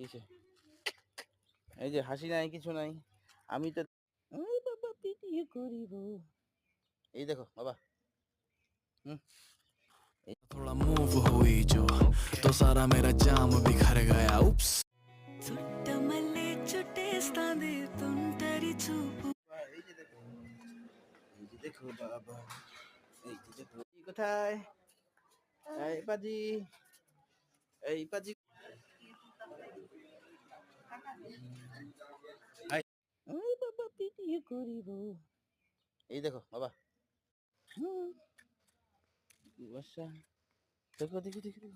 কিসে? এই যে হাসি নাই, কিছু নাই। আমি তো ওই বাবা ভিডিও করিব। এই দেখো বাবা। थोड़ा मूव हुई जो तो सारा मेरा जाम बिखर गया उप्स చుట్టమల్లే చుట్టేస్తాంది తుంటరి చూపు এই যে দেখো, এই যে দেখো বাবা, এই যে দেখো। কোথায়? এই পাজি, এই পাজি। ওই বাবা ভিডিও করিব। এই দেখো বাবা। কুয়াশা। দেখো দেখো দেখো।